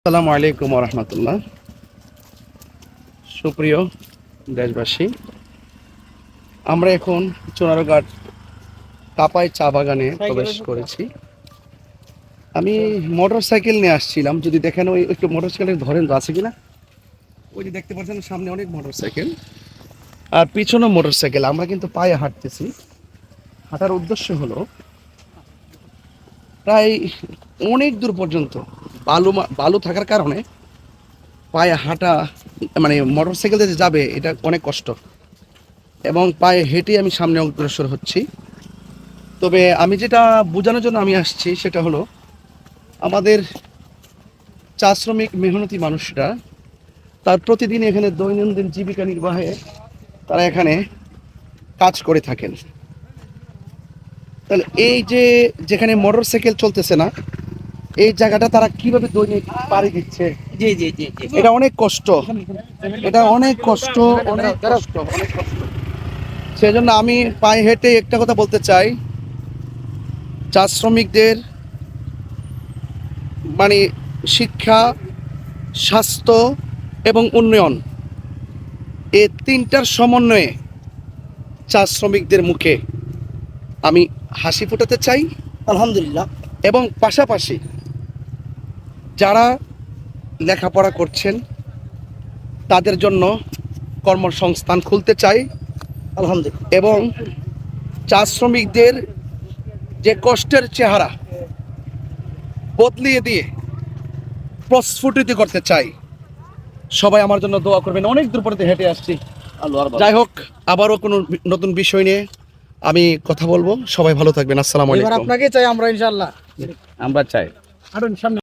আসসালামু আলাইকুম ওয়া রাহমাতুল্লাহ। সুপ্রিয় দেশবাসী, আমরা এখন চুনারুঘাট কাপাই চা বাগানে প্রবেশ করেছি। আমি মোটর সাইকেল নিয়ে আসছিলাম, যদি দেখেন ওই একটু মোটর সাইকেলের ধরেন আছে কিনা, ওই যে দেখতে পাচ্ছেন সামনে অনেক মোটর সাইকেল আর পিছনেও মোটর সাইকেল। আমরা কিন্তু পায়ে হাঁটতেছি। হাঁটার উদ্দেশ্য হলো প্রায় অনেক দূর পর্যন্ত বালু থাকার কারণে পায়ে হাঁটা, মানে মোটর সাইকেল দিয়ে যাবে এটা অনেক কষ্ট, এবং পায়ে হেঁটে আমি সামনে অগ্রসর হচ্ছি। তবে আমি যেটা বোঝানোর জন্য আমি আসছি সেটা হলো আমাদের চা শ্রমিক মেহনতি মানুষরা তার প্রতিদিন এখানে দৈনন্দিন জীবিকা নির্বাহে তারা এখানে কাজ করে থাকেন। তাহলে এই যে যেখানে মোটর সাইকেল চলতেছে না, এই জায়গাটা তারা কিভাবে দৈনিক পাড়ি দিচ্ছে, জি জি জি জি এটা অনেক কষ্ট, এটা অনেক কষ্ট, অনেক কষ্ট, অনেক কষ্ট। সেজন্য আমি পায়ে হেঁটে একটা কথা বলতে চাই, চা শ্রমিকদের মানে শিক্ষা, স্বাস্থ্য এবং উন্নয়ন, এই তিনটার সমন্বয়ে চা শ্রমিকদের মুখে আমি হাসি ফোটাতে চাই আলহামদুলিল্লাহ। এবং পাশাপাশি যারা লেখাপড়া করছেন তাদের জন্য কর্মসংস্থান খুলতে চাই আলহামদুলিল্লাহ। এবং চা শ্রমিকদের যে কষ্টের চেহারা বদলিয়ে দিয়ে প্রস্ফুটিত করতে চাই। সবাই আমার জন্য দোয়া করবেন। অনেক দূর পর্যন্ত হেঁটে আসছি। যাই হোক, আবারও কোনো নতুন বিষয় নিয়ে আমি কথা বলবো। সবাই ভালো থাকবেন। আসসালামু এবার আলাইকুম। আপনাকে চাই আমরা ইনশাআল্লাহ। আমরা চাই হাঁটুন সামনে।